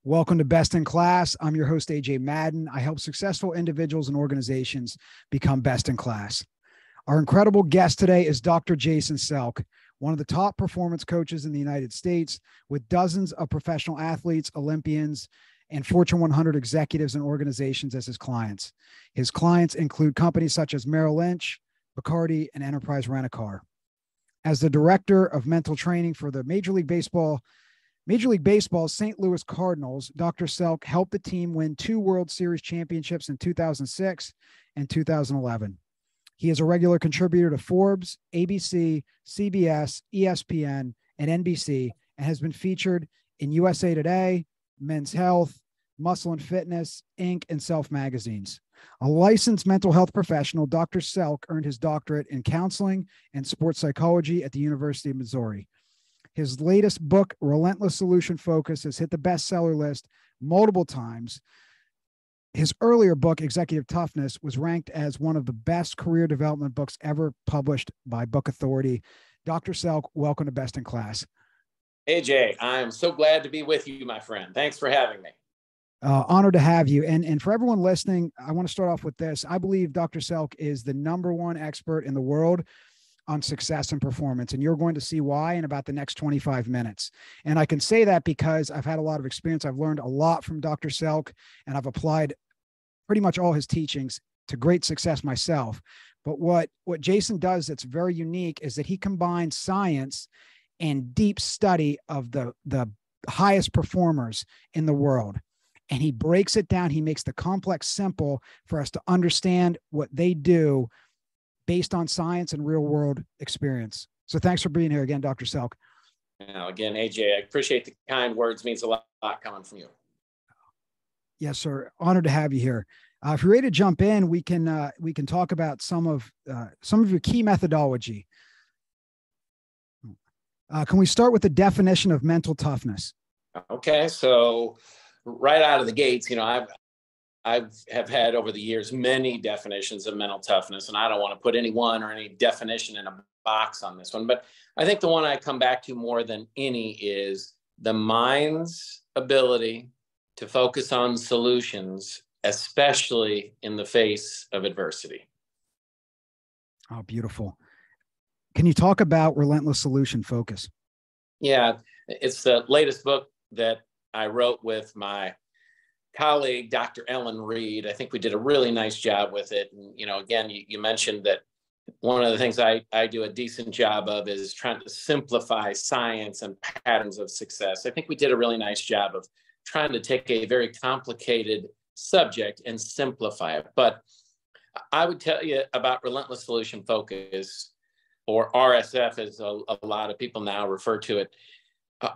Welcome to Best in Class. I'm your host, AJ Madden. I help successful individuals and organizations become best in class. Our incredible guest today is Dr. Jason Selk, one of the top performance coaches in the United States, with dozens of professional athletes, Olympians, and Fortune 100 executives and organizations as his clients. His clients include companies such as Merrill Lynch, Bacardi, and Enterprise Rent-A-Car. As the director of mental training for the Major League Baseball's St. Louis Cardinals, Dr. Selk helped the team win 2 World Series championships in 2006 and 2011. He is a regular contributor to Forbes, ABC, CBS, ESPN, and NBC, and has been featured in USA Today, Men's Health, Muscle and Fitness, Inc., and Self magazines. A licensed mental health professional, Dr. Selk earned his doctorate in counseling and sports psychology at the University of Missouri. His latest book, Relentless Solution Focus, has hit the bestseller list multiple times. His earlier book, Executive Toughness, was ranked as one of the best career development books ever published by Book Authority. Dr. Selk, welcome to Best in Class. Hey, Jay, I'm so glad to be with you, my friend. Thanks for having me. Honored to have you. And for everyone listening, I want to start off with this. I believe Dr. Selk is the #1 expert in the world on success and performance. And you're going to see why in about the next 25 minutes. And I can say that because I've had a lot of experience. I've learned a lot from Dr. Selk, and I've applied pretty much all his teachings to great success myself. But what Jason does that's very unique is that he combines science and deep study of the highest performers in the world. And he breaks it down. He makes the complex simple for us to understand what they do based on science and real world experience. So thanks for being here again, Dr. Selk. Now, again, AJ, I appreciate the kind words. Means a lot coming from you. Yes, sir. Honored to have you here. If you're ready to jump in, we can talk about some of your key methodology. Can we start with the definition of mental toughness? Okay, so right out of the gates, I have had over the years many definitions of mental toughness, and I don't want to put any one or any definition in a box on this one, but I think the one I come back to more than any is the mind's ability to focus on solutions, especially in the face of adversity. Oh, beautiful. Can you talk about Relentless Solution Focus? Yeah, it's the latest book that I wrote with my colleague, Dr. Ellen Reed. I think we did a really nice job with it. And, again, you mentioned that one of the things I do a decent job of is trying to simplify science and patterns of success. I think we did a really nice job of trying to take a very complicated subject and simplify it. But I would tell you about Relentless Solution Focus, or RSF, as a lot of people now refer to it.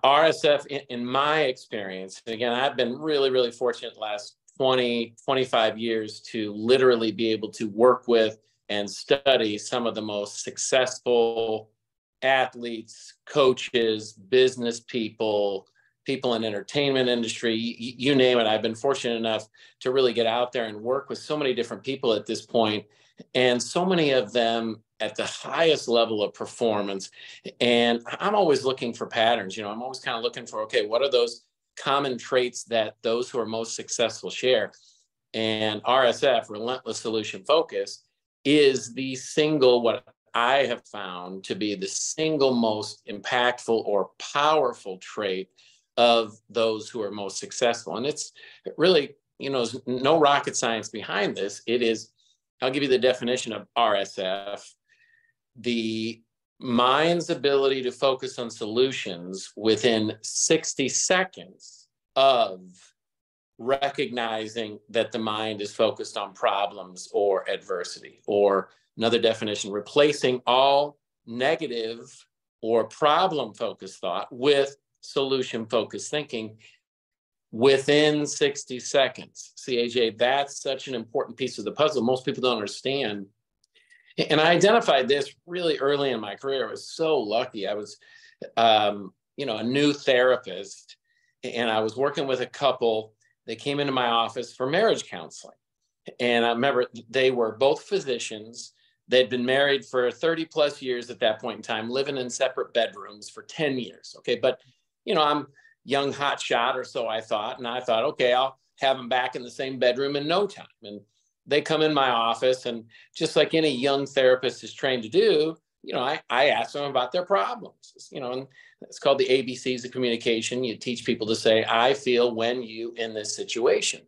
RSF, in my experience, and again, I've been really, really fortunate the last 20, 25 years to literally be able to work with and study some of the most successful athletes, coaches, business people, people in entertainment industry, you name it. I've been fortunate enough to really get out there and work with so many different people at this point, and so many of them at the highest level of performance. And I'm always looking for patterns. I'm always kind of looking for, okay, what are those common traits that those who are most successful share? And RSF, Relentless Solution Focus, is the single, what I have found to be the single most impactful or powerful trait of those who are most successful. And it's really, there's no rocket science behind this. It is, I'll give you the definition of RSF. The mind's ability to focus on solutions within 60 seconds of recognizing that the mind is focused on problems or adversity. Or another definition, replacing all negative or problem-focused thought with solution-focused thinking within 60 seconds. See, AJ, that's such an important piece of the puzzle. Most people don't understand. And I identified this really early in my career. I was so lucky. I was, a new therapist, and I was working with a couple. They came into my office for marriage counseling. And I remember they were both physicians. They'd been married for 30 plus years at that point in time, living in separate bedrooms for 10 years. Okay. But, I'm young hot shot, or so I thought. And I thought, okay, I'll have them back in the same bedroom in no time. And they come in my office, and just like any young therapist is trained to do, I ask them about their problems, and it's called the ABCs of communication. You teach people to say, I feel when you in this situation.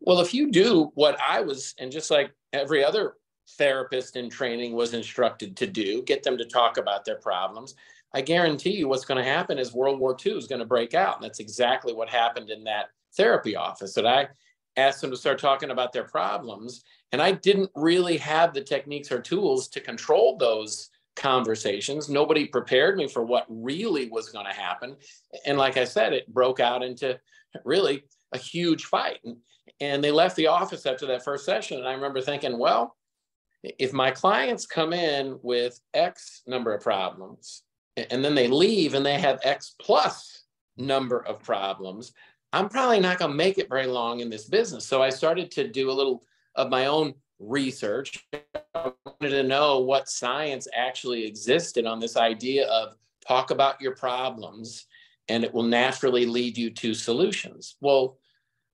Well, if you do what I was, and just like every other therapist in training was instructed to do, get them to talk about their problems, I guarantee you what's going to happen is World War II is going to break out. And that's exactly what happened in that therapy office, that I asked them to start talking about their problems. And I didn't really have the techniques or tools to control those conversations. Nobody prepared me for what really was going to happen. And like I said, it broke out into really a huge fight. And they left the office after that first session. And I remember thinking, well, if my clients come in with X number of problems, and then they leave and they have X plus number of problems, I'm probably not going to make it very long in this business. So I started to do a little of my own research. I wanted to know what science actually existed on this idea of talk about your problems and it will naturally lead you to solutions. Well,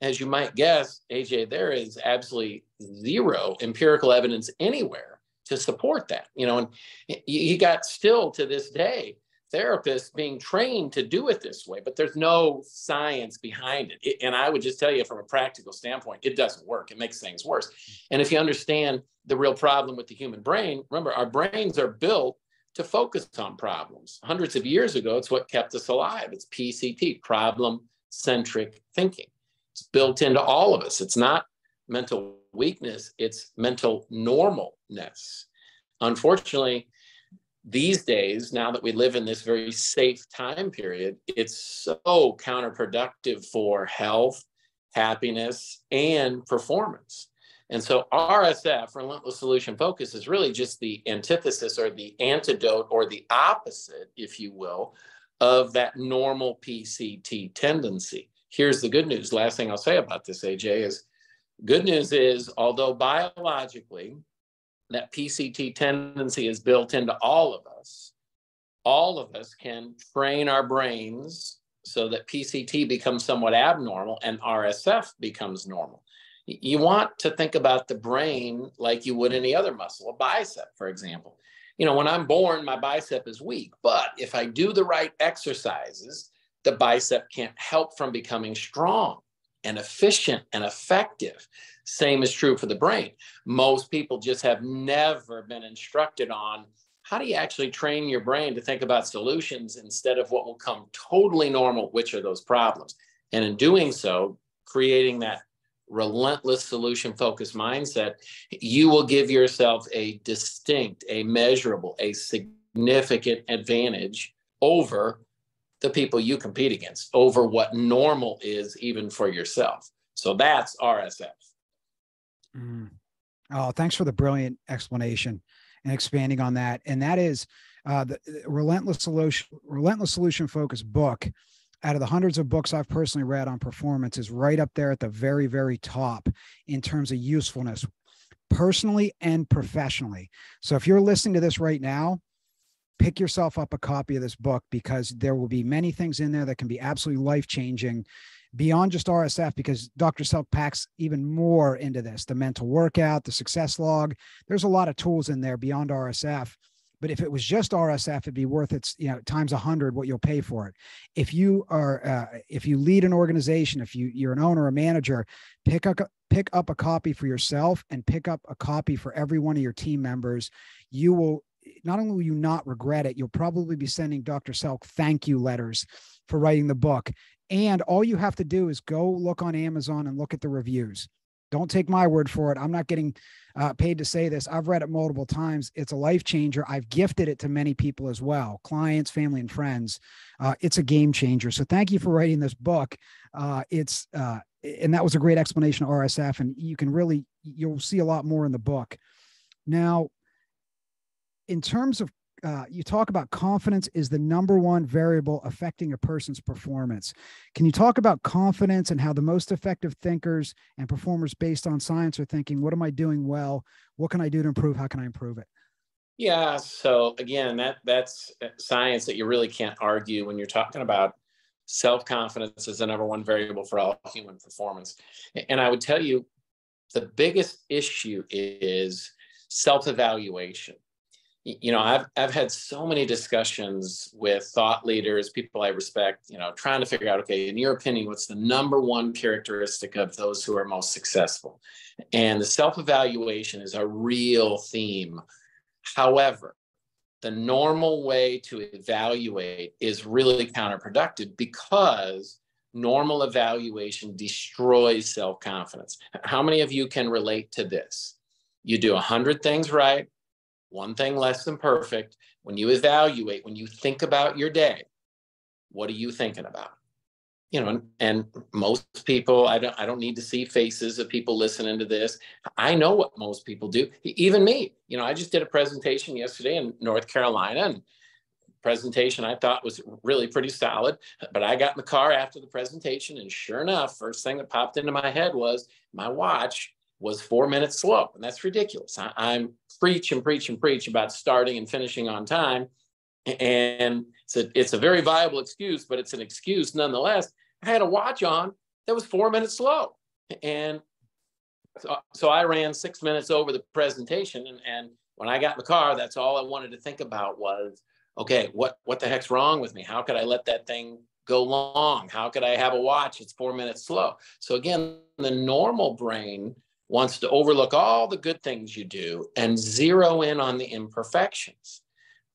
as you might guess, AJ, there is absolutely zero empirical evidence anywhere to support that. And you got still to this day therapists being trained to do it this way, but there's no science behind it. And I would just tell you, from a practical standpoint, it doesn't work. It makes things worse. And if you understand the real problem with the human brain, remember, our brains are built to focus on problems. Hundreds of years ago, it's what kept us alive. It's PCT, problem-centric thinking. It's built into all of us. It's not mental weakness, it's mental normalness. Unfortunately, these days, now that we live in this very safe time period, it's so counterproductive for health, happiness, and performance. And so RSF, Relentless Solution Focus, is really just the antithesis or the antidote or the opposite, if you will, of that normal PCT tendency. Here's the good news. Last thing I'll say about this, AJ, is good news is, although biologically that PCT tendency is built into all of us can train our brains so that PCT becomes somewhat abnormal and RSF becomes normal. You want to think about the brain like you would any other muscle, a bicep, for example. When I'm born, my bicep is weak, but if I do the right exercises, the bicep can't help from becoming strong and efficient and effective. Same is true for the brain. Most people just have never been instructed on how do you actually train your brain to think about solutions instead of what will come totally normal, which are those problems. And in doing so, creating that relentless solution focused mindset, you will give yourself a distinct, a measurable, a significant advantage over the people you compete against, over what normal is even for yourself. So that's RSF. Oh, thanks for the brilliant explanation and expanding on that. And that is the Relentless Solution Focus book. Out of the hundreds of books I've personally read on performance, is right up there at the very, very top in terms of usefulness, personally and professionally. So if you're listening to this right now, pick yourself up a copy of this book, because there will be many things in there that can be absolutely life-changing beyond just RSF, because Dr. Selk packs even more into this, the mental workout, the success log. There's a lot of tools in there beyond RSF. But if it was just RSF, it'd be worth its, times 100 what you'll pay for it. If you lead an organization, if you're an owner or manager, pick up a copy for yourself and pick up a copy for every one of your team members. You will, not only will you not regret it, you'll probably be sending Dr. Selk thank you letters for writing the book. And all you have to do is go look on Amazon and look at the reviews. Don't take my word for it. I'm not getting paid to say this. I've read it multiple times. It's a life changer. I've gifted it to many people as well, clients, family, and friends. It's a game changer. So thank you for writing this book. And that was a great explanation of RSF, and you'll see a lot more in the book. Now, in terms of, you talk about confidence is the number one variable affecting a person's performance. Can you talk about confidence and how the most effective thinkers and performers based on science are thinking, what am I doing well? What can I do to improve? How can I improve it? Yeah. So again, that's science that you really can't argue when you're talking about Self-confidence is the number one variable for all human performance. And I would tell you, the biggest issue is self-evaluation. You know, I've had so many discussions with thought leaders, people I respect, you know, trying to figure out, okay, in your opinion, what's the number one characteristic of those who are most successful? And the self-evaluation is a real theme. However, the normal way to evaluate is really counterproductive because normal evaluation destroys self-confidence. How many of you can relate to this? You do 100 things right, one thing less than perfect. When you evaluate, when you think about your day, what are you thinking about? You know, and most people, I don't need to see faces of people listening to this. I know what most people do, even me. You know, I just did a presentation yesterday in North Carolina, and presentation I thought was really pretty solid, but I got in the car after the presentation, and sure enough, first thing that popped into my head was my watch was 4 minutes slow. And that's ridiculous. I'm preach about starting and finishing on time. And it's a very viable excuse, but it's an excuse nonetheless. I had a watch on that was 4 minutes slow. And so I ran 6 minutes over the presentation. And when I got in the car, that's all I wanted to think about was, okay, what the heck's wrong with me? How could I let that thing go long? How could I have a watch that's 4 minutes slow? So again, the normal brain wants to overlook all the good things you do and zero in on the imperfections.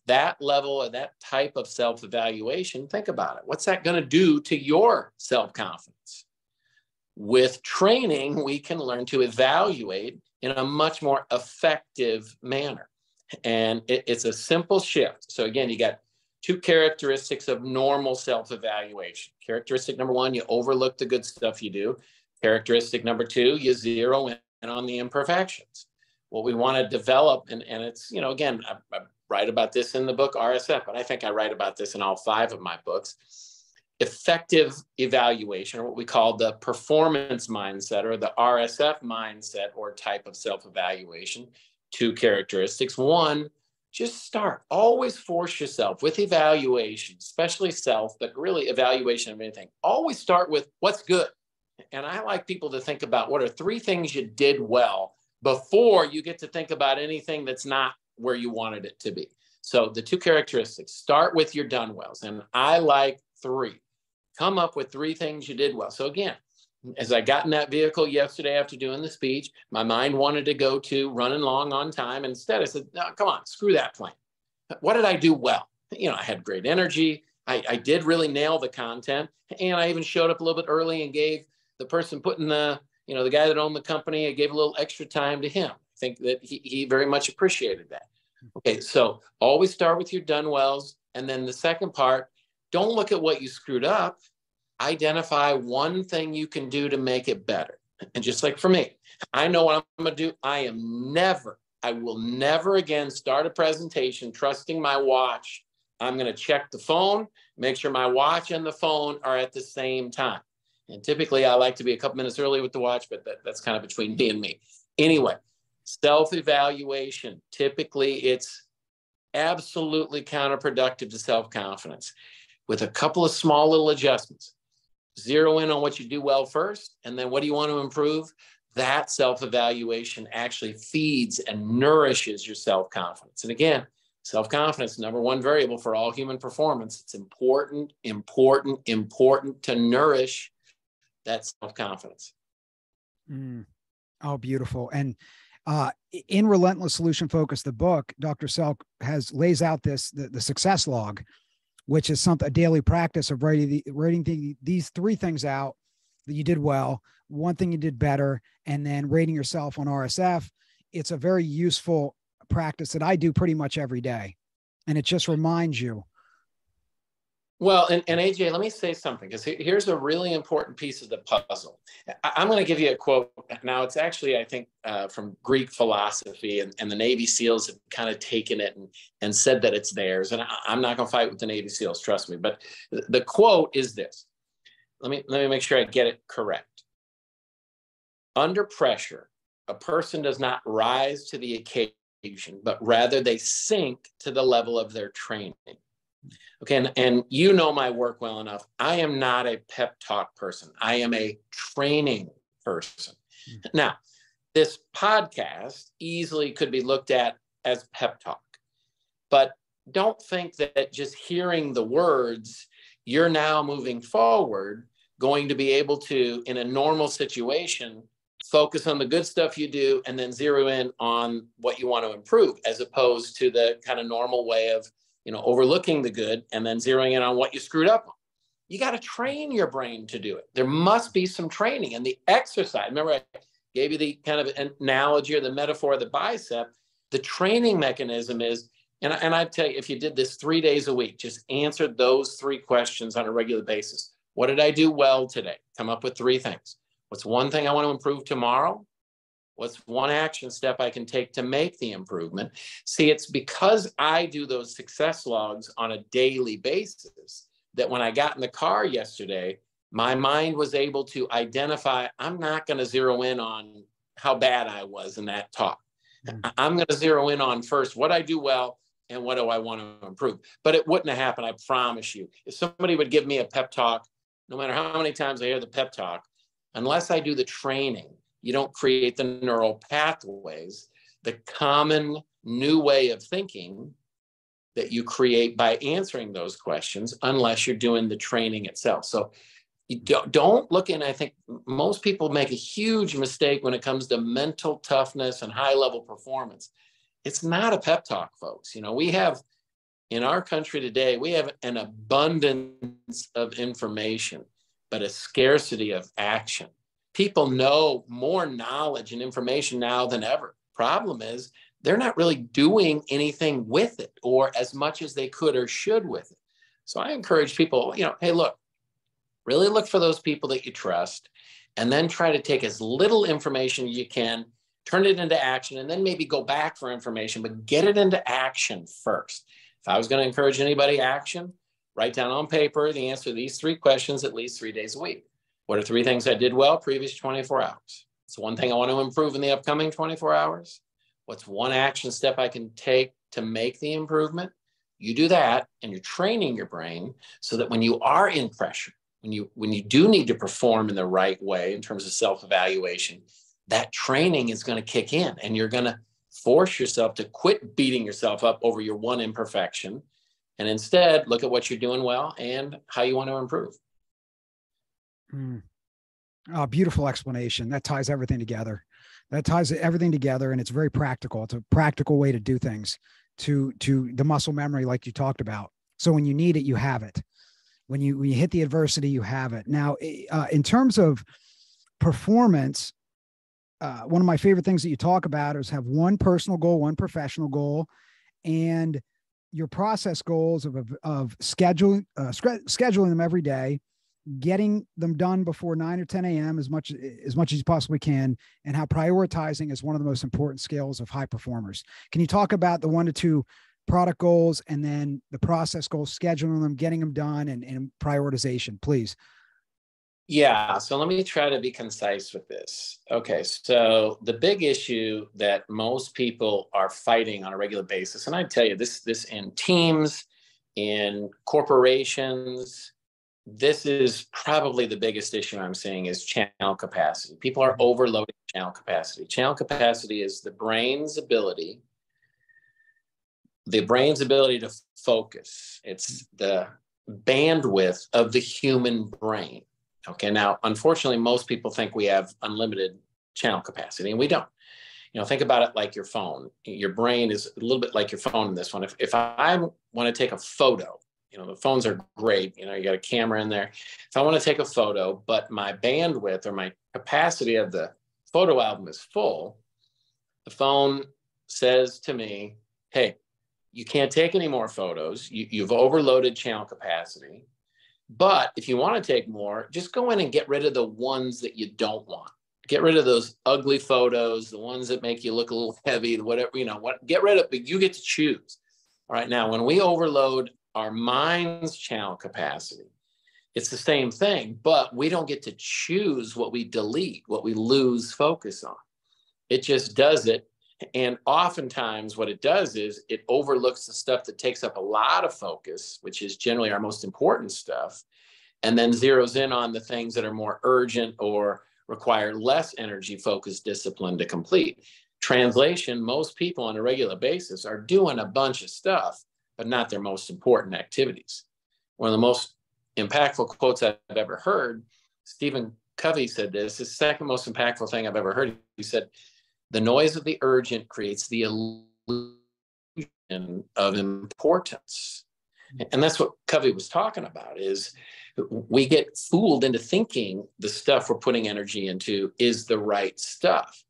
That level or that type of self-evaluation, think about it. What's that going to do to your self-confidence? With training, we can learn to evaluate in a much more effective manner. And it's a simple shift. So again, you got two characteristics of normal self-evaluation. Characteristic number one, you overlook the good stuff you do. Characteristic number two, you zero in on the imperfections. What we want to develop, and it's, you know, again, I write about this in the book RSF, but I think I write about this in all 5 of my books. Effective evaluation, or what we call the performance mindset or the RSF mindset or type of self-evaluation. 2 characteristics. One, just start. Always force yourself with evaluation, especially self, but really evaluation of anything. Always start with what's good. And I like people to think about what are 3 things you did well before you get to think about anything that's not where you wanted it to be. So the 2 characteristics, start with your done wells. And I like 3. Come up with 3 things you did well. So again, as I got in that vehicle yesterday after doing the speech, my mind wanted to go to running long on time. Instead, I said, no, come on, screw that plan. What did I do well? You know, I had great energy. I did really nail the content. And I even showed up a little bit early and gave the person putting the guy that owned the company, I gave a little extra time to him. I think that he very much appreciated that. Okay, so always start with your done wells. And then the second part, don't look at what you screwed up. Identify one thing you can do to make it better. And just like for me, I know what I'm going to do. I will never again start a presentation trusting my watch. I'm going to check the phone, make sure my watch and the phone are at the same time. And typically I like to be a couple minutes early with the watch, but that's kind of between me and me. Anyway, self-evaluation, typically it's absolutely counterproductive to self-confidence. With a couple of small little adjustments, zero in on what you do well first, and then what do you want to improve? That self-evaluation actually feeds and nourishes your self-confidence. And again, self-confidence, number one variable for all human performance. It's important to nourish that self-confidence. Oh, beautiful. And in Relentless Solution Focus, the book, Dr. Selk lays out the success log, which is a daily practice of writing these 3 things out that you did well, one thing you did better, and then rating yourself on RSF. It's a very useful practice that I do pretty much every day. And it just reminds you. Well, and AJ, let me say something, because here's a really important piece of the puzzle. I'm going to give you a quote. Now, it's actually, I think, from Greek philosophy, and the Navy SEALs have kind of taken it and said that it's theirs. And I'm not going to fight with the Navy SEALs, trust me. But the quote is this. Let me make sure I get it correct. Under pressure, a person does not rise to the occasion, but rather they sink to the level of their training. Okay, and you know my work well enough. I am not a pep talk person. I am a training person. Now, this podcast easily could be looked at as pep talk, but don't think that just hearing the words, you're now moving forward, going to be able to, in a normal situation, focus on the good stuff you do and then zero in on what you want to improve, as opposed to the kind of normal way of, overlooking the good and then zeroing in on what you screwed up on. You got to train your brain to do it. There must be some training, and the exercise. Remember, I gave you the kind of analogy or the metaphor of the bicep. The training mechanism is, and I tell you, if you did this 3 days a week, just answer those 3 questions on a regular basis. What did I do well today? Come up with 3 things. What's one thing I want to improve tomorrow? What's one action step I can take to make the improvement? See, it's because I do those success logs on a daily basis that when I got in the car yesterday, my mind was able to identify, I'm not going to zero in on how bad I was in that talk. I'm going to zero in on first what I do well and what do I want to improve. But it wouldn't have happened, I promise you. If somebody would give me a pep talk, no matter how many times I hear the pep talk, unless I do the training, you don't create the neural pathways, the common new way of thinking that you create by answering those questions, unless you're doing the training itself. So you don't look in. I think most people make a huge mistake when it comes to mental toughness and high level performance. It's not a pep talk, folks. We have, in our country today, we have an abundance of information, but a scarcity of action. People know more knowledge and information now than ever. Problem is, they're not really doing anything with it or as much as they could or should with it. So I encourage people, hey, look, really look for those people that you trust, and then try to take as little information as you can, turn it into action, and then maybe go back for information, but get it into action first. If I was going to encourage anybody action, write down on paper the answer to these 3 questions at least 3 days a week. What are 3 things I did well previous 24 hours? What's one thing I want to improve in the upcoming 24 hours? What's one action step I can take to make the improvement? You do that, and you're training your brain so that when you are in pressure, when you do need to perform in the right way in terms of self-evaluation, that training is going to kick in, and you're going to force yourself to quit beating yourself up over your one imperfection, and instead look at what you're doing well and how you want to improve. Oh, beautiful explanation. That ties everything together. And it's very practical. It's a practical way to do things, to the muscle memory, like you talked about. So when you need it, you have it. When you hit the adversity, you have it. Now, in terms of performance, one of my favorite things that you talk about is have one personal goal, one professional goal, and your process goals of scheduling them every day, getting them done before 9 or 10 a.m. as much as you possibly can, and how prioritizing is one of the most important skills of high performers. Can you talk about the 1 to 2 product goals and then the process goals, scheduling them, getting them done, and prioritization, please? Yeah, so let me try to be concise with this. Okay, so the big issue that most people are fighting on a regular basis, and I tell you this in teams, in corporations, this is probably the biggest issue I'm seeing, is channel capacity. People are overloading channel capacity. Channel capacity is the brain's ability to focus. It's the bandwidth of the human brain. Okay, now, unfortunately, most people think we have unlimited channel capacity, and we don't. Think about it like your phone. Your brain is a little bit like your phone in this one. If I want to take a photo, the phones are great. You got a camera in there. If I want to take a photo, but my bandwidth or my capacity of the photo album is full, the phone says to me, hey, you can't take any more photos. You've overloaded channel capacity. But if you want to take more, just go in and get rid of the ones that you don't want. Get rid of those ugly photos, the ones that make you look a little heavy, whatever, get rid of it, but you get to choose. All right, now, when we overload our mind's channel capacity, it's the same thing, but we don't get to choose what we delete, what we lose focus on. It just does it, And oftentimes what it does is it overlooks the stuff that takes up a lot of focus, which is generally our most important stuff, and then zeroes in on the things that are more urgent or require less energy, focus, discipline to complete. Translation, most people on a regular basis are doing a bunch of stuff, but not their most important activities. One of the most impactful quotes I've ever heard, Stephen Covey said this, his second most impactful thing I've ever heard. He said, "The noise of the urgent creates the illusion of importance." And that's what Covey was talking about, is we get fooled into thinking the stuff we're putting energy into is the right stuff.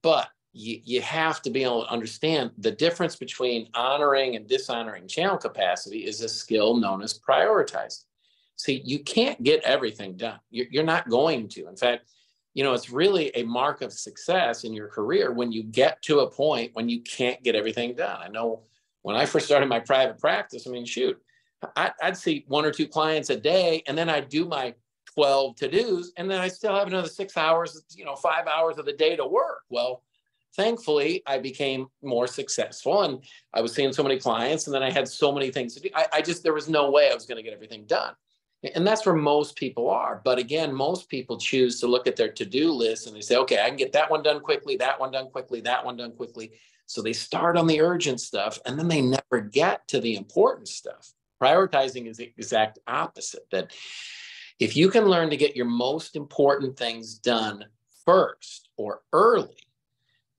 But you have to be able to understand the difference between honoring and dishonoring channel capacity is a skill known as prioritizing. See, you can't get everything done. You're not going to. In fact, it's really a mark of success in your career when you get to a point when you can't get everything done. I know when I first started my private practice, I'd see 1 or 2 clients a day, and then I'd do my 12 to-dos, and then I still have another 6 hours, 5 hours of the day to work. Well, thankfully, I became more successful, and I was seeing so many clients, and then I had so many things to do. There was no way I was going to get everything done. And that's where most people are. But again, most people choose to look at their to-do list and they say, okay, I can get that one done quickly, that one done quickly, that one done quickly. So they start on the urgent stuff, and then they never get to the important stuff. Prioritizing is the exact opposite, that if you can learn to get your most important things done first or early,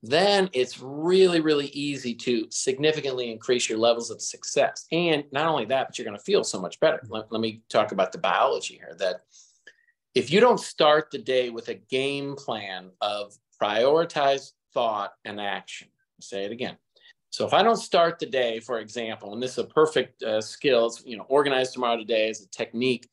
then it's really, really easy to significantly increase your levels of success. And not only that, but you're going to feel so much better. Let me talk about the biology here, that if you don't start the day with a game plan of prioritized thought and action, I'll say it again. So if I don't start the day, for example, and this is a perfect skill, organize tomorrow today is a technique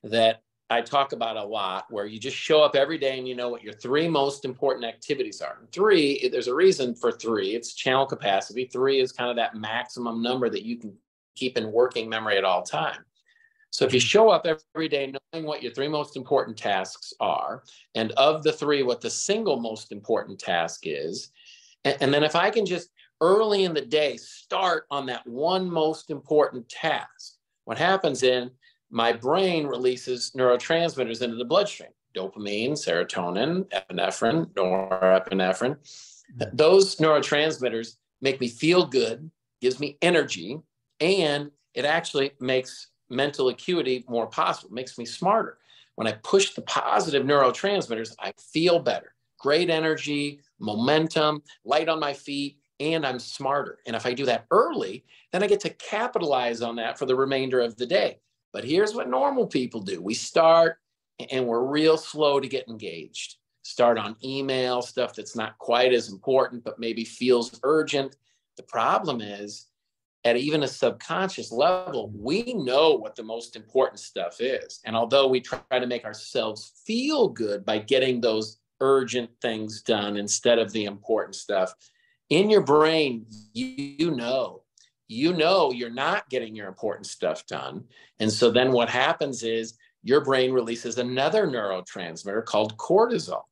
that I talk about a lot, where you just show up every day and you know what your 3 most important activities are. And 3, there's a reason for 3. It's channel capacity. 3 is kind of that maximum number that you can keep in working memory at all time. So if you show up every day knowing what your 3 most important tasks are, and of the 3, what the single most important task is, and then if I can just early in the day start on that one most important task, what happens in my brain releases neurotransmitters into the bloodstream: dopamine, serotonin, epinephrine, norepinephrine. Those neurotransmitters make me feel good, gives me energy, and it actually makes mental acuity more possible, makes me smarter. When I push the positive neurotransmitters, I feel better, great energy, momentum, light on my feet, and I'm smarter. And if I do that early, then I get to capitalize on that for the remainder of the day. But here's what normal people do. We start and we're real slow to get engaged. Start on email, stuff that's not quite as important, but maybe feels urgent. The problem is, at even a subconscious level, we know what the most important stuff is. And although we try to make ourselves feel good by getting those urgent things done instead of the important stuff, in your brain, you know you're not getting your important stuff done. And so then what happens is your brain releases another neurotransmitter called cortisol.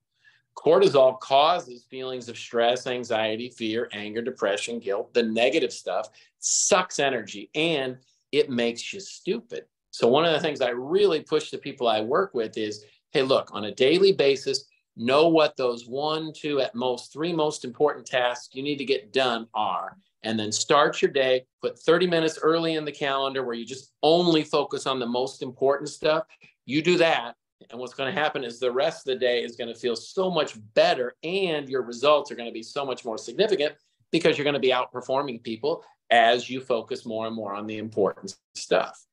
Cortisol causes feelings of stress, anxiety, fear, anger, depression, guilt. The negative stuff sucks energy and it makes you stupid. So one of the things I really push the people I work with is, hey, look, on a daily basis, know what those 1, 2, at most 3 most important tasks you need to get done are. And then start your day, put 30 minutes early in the calendar where you just only focus on the most important stuff. You do that. And what's going to happen is the rest of the day is going to feel so much better, and your results are going to be so much more significant because you're going to be outperforming people as you focus more and more on the important stuff.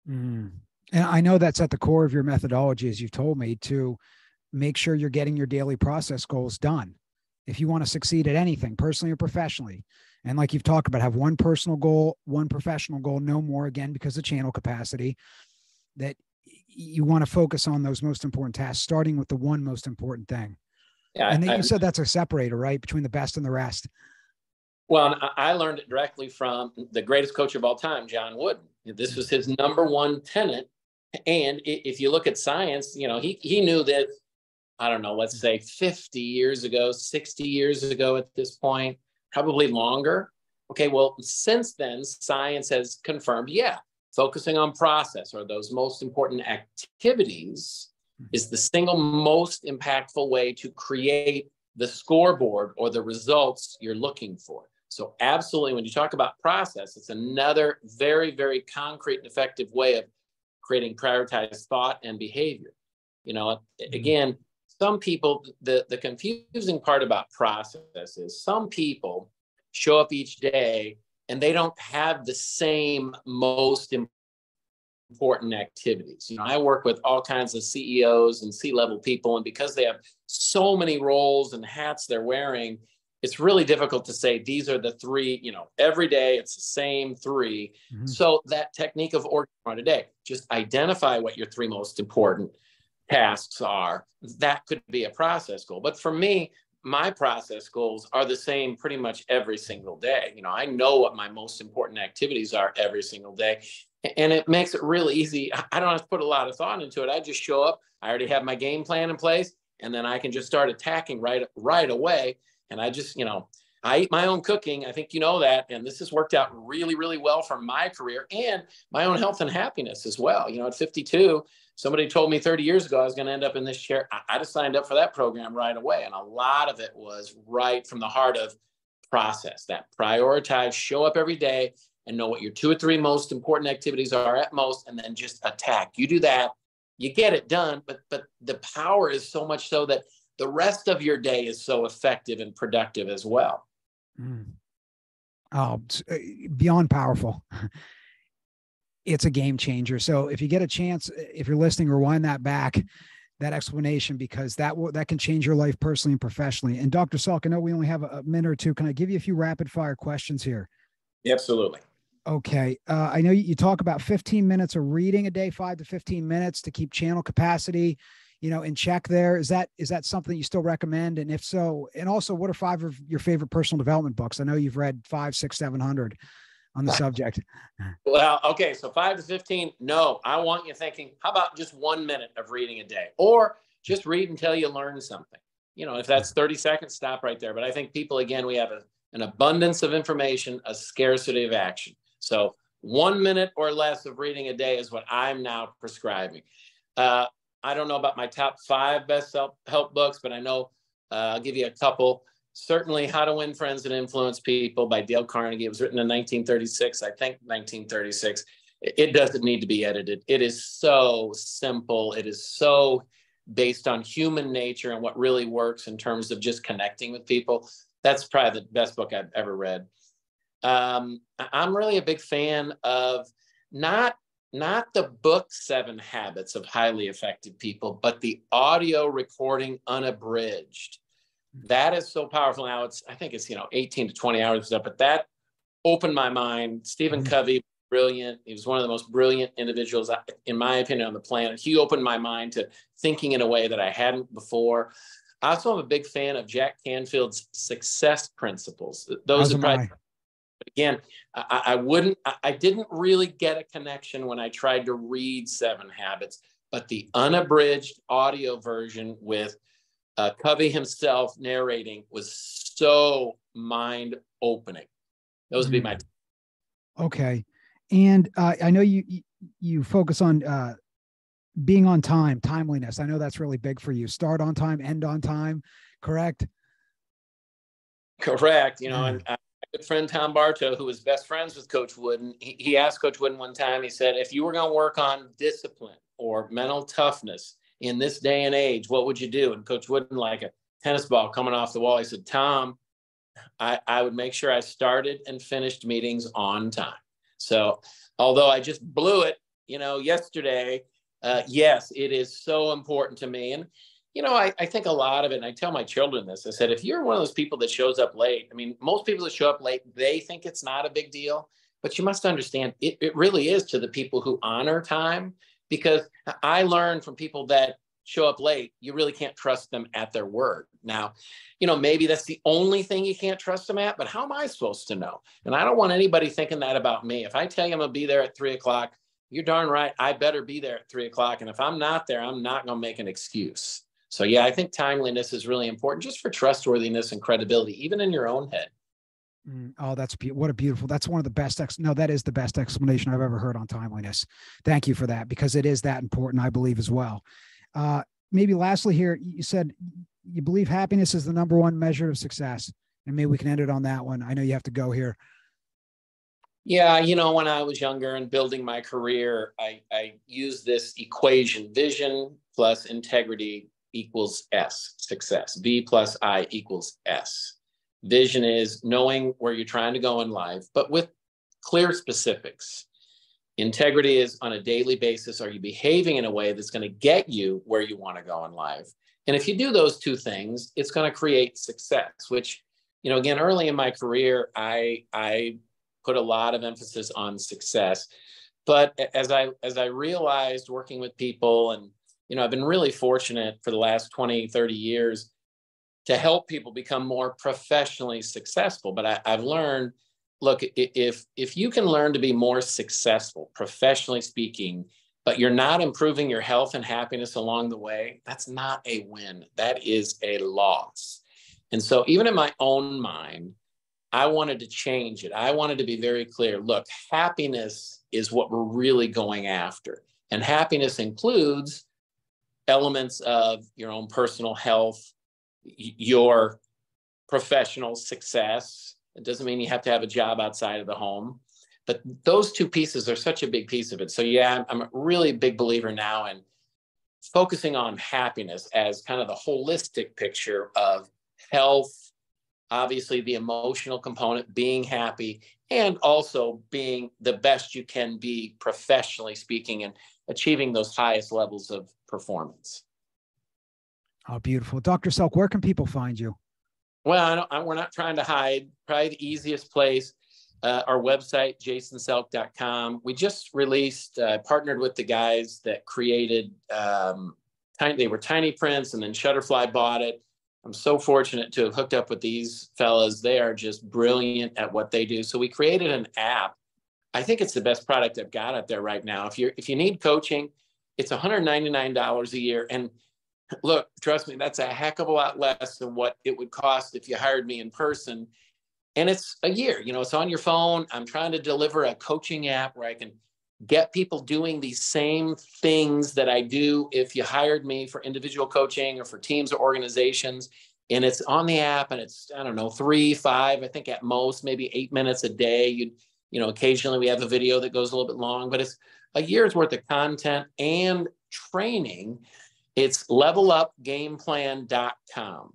And I know that's at the core of your methodology, as you've told me, to make sure you're getting your daily process goals done. If you want to succeed at anything, personally or professionally, and like you've talked about, have one personal goal, one professional goal, no more, again, because of channel capacity, that you want to focus on those most important tasks, starting with the one most important thing. Yeah, and you said that's a separator, right, between the best and the rest. Well, I learned it directly from the greatest coach of all time, John Wooden. This was his number one tenet. And if you look at science, he knew that I don't know, let's say 50 years ago, 60 years ago at this point, probably longer. Okay, well, since then, science has confirmed, yeah, focusing on process or those most important activities is the single most impactful way to create the scoreboard or the results you're looking for. So absolutely, when you talk about process, it's another very, very concrete and effective way of creating prioritized thought and behavior. You know, again, some people, the confusing part about process is some people show up each day and they don't have the same most important activities. You know, I work with all kinds of CEOs and C-level people, and because they have so many roles and hats they're wearing, it's really difficult to say these are the three, you know, every day it's the same three. Mm-hmm. So that technique of organizing a day, just identify what your three most important tasks are. That could be a process goal. But for me, my process goals are the same pretty much every single day. You know, I know what my most important activities are every single day. And it makes it really easy. I don't have to put a lot of thought into it. I just show up. I already have my game plan in place. And then I can just start attacking right away. And I just, you know, I eat my own cooking. I think you know that. And this has worked out really, really well for my career and my own health and happiness as well. You know, at 52, somebody told me 30 years ago I was going to end up in this chair. I just signed up for that program right away. And a lot of it was right from the heart of process, that prioritize, show up every day and know what your 2 or 3 most important activities are at most, and then just attack. You do that, you get it done. But the power is so much so that the rest of your day is so effective and productive as well. Oh, beyond powerful. It's a game changer. So if you get a chance, if you're listening, rewind that back, that explanation, because that can change your life personally and professionally. And Dr. Selk, I know we only have a minute or two. Can I give you a few rapid fire questions here? Absolutely. Okay. I know you talk about 15 minutes of reading a day, 5 to 15 minutes to keep channel capacity, you know, in check there. Is that something you still recommend? And if so, and also what are 5 of your favorite personal development books? I know you've read 5, 6, 700 on the subject. Well, okay. So 5 to 15. No, I want you thinking, how about just 1 minute of reading a day, or just read until you learn something? You know, if that's 30 seconds, stop right there. But I think people, again, we have an abundance of information, a scarcity of action. So 1 minute or less of reading a day is what I'm now prescribing. I don't know about my top 5 best self-help books, but I know I'll give you a couple. Certainly How to Win Friends and Influence People by Dale Carnegie. It was written in 1936, I think 1936. It doesn't need to be edited. It is so simple. It is so based on human nature and what really works in terms of just connecting with people. That's probably the best book I've ever read. I'm really a big fan of not the book 7 Habits of Highly Effective People, but the audio recording unabridged. That is so powerful. Now I think it's, 18 to 20 hours stuff, but that opened my mind. Stephen Covey, brilliant. He was one of the most brilliant individuals, in my opinion, on the planet. He opened my mind to thinking in a way that I hadn't before. I also am a big fan of Jack Canfield's success principles. Those are probably, again, I didn't really get a connection when I tried to read 7 Habits, but the unabridged audio version with Covey himself narrating was so mind-opening. Those would be my. Okay. And I know you focus on being on time, timeliness. I know that's really big for you. Start on time, end on time, correct? Correct. And my good friend Tom Bartow, who was best friends with Coach Wooden, he asked Coach Wooden one time, he said, if you were going to work on discipline or mental toughness in this day and age, what would you do? And Coach Wooden, like a tennis ball coming off the wall, he said, Tom, I would make sure I started and finished meetings on time. So although I just blew it, yesterday, yes, it is so important to me. And, I think a lot of it, and I tell my children this, I said, if you're one of those people that shows up late, most people that show up late, they think it's not a big deal, but you must understand it really is to the people who honor time, because I learned from people that show up late, you really can't trust them at their word. Now, maybe that's the only thing you can't trust them at, but how am I supposed to know? And I don't want anybody thinking that about me. If I tell you I'm going to be there at 3:00, you're darn right, I better be there at 3:00. And if I'm not there, I'm not going to make an excuse. So yeah, I think timeliness is really important just for trustworthiness and credibility, even in your own head. Oh, what a beautiful, that's one of the best, that is the best explanation I've ever heard on timeliness. Thank you for that, because it is that important, I believe, as well. Maybe lastly here, you said you believe happiness is the number one measure of success, and maybe we can end it on that one. I know you have to go here. Yeah, when I was younger and building my career, I used this equation: vision plus integrity equals S, success. V plus I equals S. Vision is knowing where you're trying to go in life, but with clear specifics. Integrity is on a daily basis. Are you behaving in a way that's going to get you where you want to go in life? And if you do those two things, it's going to create success, which, again, early in my career, I put a lot of emphasis on success. But as I realized working with people, and, I've been really fortunate for the last 20, 30 years to help people become more professionally successful. But I've learned, look, if you can learn to be more successful, professionally speaking, but you're not improving your health and happiness along the way, that's not a win. That is a loss. And so even in my own mind, I wanted to change it. I wanted to be very clear. Look, happiness is what we're really going after. And happiness includes elements of your own personal health, your professional success. It doesn't mean you have to have a job outside of the home, but those two pieces are such a big piece of it. So yeah, I'm a really big believer now in focusing on happiness as kind of the holistic picture of health, obviously the emotional component, being happy, and also being the best you can be professionally speaking and achieving those highest levels of performance. Oh, beautiful. Dr. Selk, where can people find you? Well, we're not trying to hide. Probably the easiest place, our website, jasonselk.com. We just released, partnered with the guys that created, they were Tiny Prints, and then Shutterfly bought it. I'm so fortunate to have hooked up with these fellas. They are just brilliant at what they do. So we created an app. I think it's the best product I've got out there right now. If you need coaching, it's $199 a year. And look, trust me, that's a heck of a lot less than what it would cost if you hired me in person. And it's a year, it's on your phone. I'm trying to deliver a coaching app where I can get people doing these same things that I do if you hired me for individual coaching or for teams or organizations. And it's on the app, and it's, 3, 5, I think at most, maybe 8 minutes a day. Occasionally we have a video that goes a little bit long, but it's a year's worth of content and training. It's levelupgameplan.com.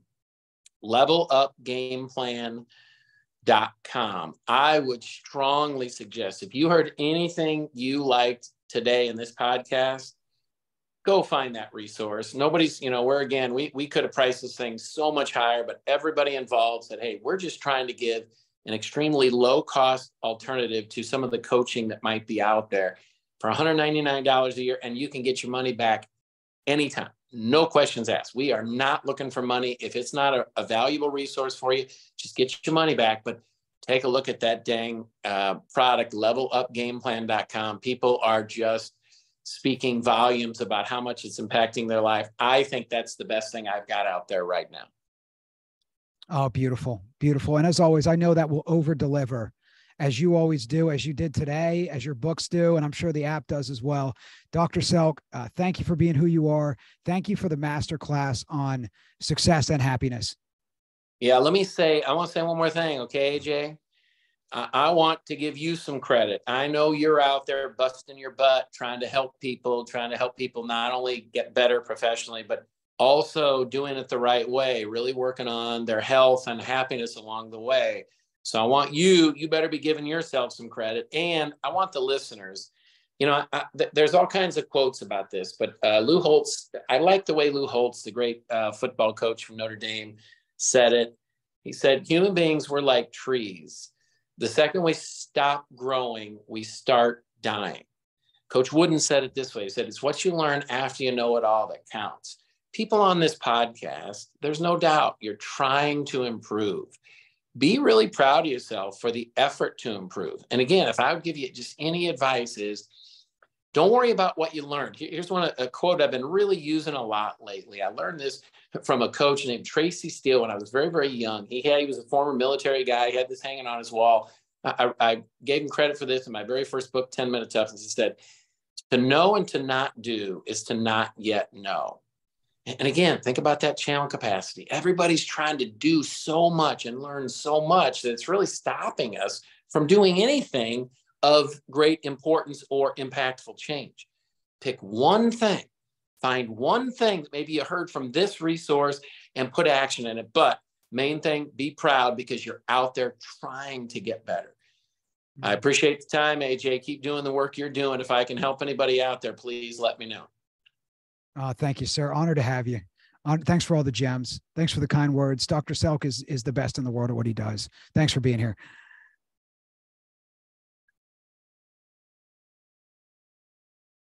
Levelupgameplan.com. I would strongly suggest, if you heard anything you liked today in this podcast, go find that resource. Nobody's, we could have priced this thing so much higher, but everybody involved said, hey, we're just trying to give an extremely low cost alternative to some of the coaching that might be out there for $199 a year, and you can get your money back anytime. No questions asked. We are not looking for money. If it's not a valuable resource for you, just get your money back. But take a look at that dang product, levelupgameplan.com. People are just speaking volumes about how much it's impacting their life. I think that's the best thing I've got out there right now. Oh, beautiful, beautiful. And as always, I know that will over deliver, as you always do, as you did today, as your books do, and I'm sure the app does as well. Dr. Selk, thank you for being who you are. Thank you for the masterclass on success and happiness. Yeah, I want to say one more thing, okay, AJ? I want to give you some credit. I know you're out there busting your butt, trying to help people not only get better professionally, but also doing it the right way, really working on their health and happiness along the way. So I want you better be giving yourself some credit. And I want the listeners, there's all kinds of quotes about this, but Lou Holtz, I like the way Lou Holtz, the great football coach from Notre Dame, said it. He said, human beings were like trees. The second we stop growing, we start dying. Coach Wooden said it this way. He said, it's what you learn after you know it all that counts. People on this podcast, there's no doubt you're trying to improve. Be really proud of yourself for the effort to improve. And again, if I would give you just any advice is, Don't worry about what you learned. Here's a quote I've been really using a lot lately. I learned this from a coach named Tracy Steele when I was very, very young. He was a former military guy. He had this hanging on his wall. I gave him credit for this in my very first book, 10-Minute Toughness. He said, to know and to not do is to not yet know. And again, think about that channel capacity. Everybody's trying to do so much and learn so much that it's really stopping us from doing anything of great importance or impactful change. Pick one thing, find one thing that maybe you heard from this resource and put action in it. But main thing, be proud because you're out there trying to get better. I appreciate the time, AJ. Keep doing the work you're doing. If I can help anybody out there, please let me know. Thank you, sir. Honor to have you. Thanks for all the gems. Thanks for the kind words. Dr. Selk is the best in the world at what he does. Thanks for being here.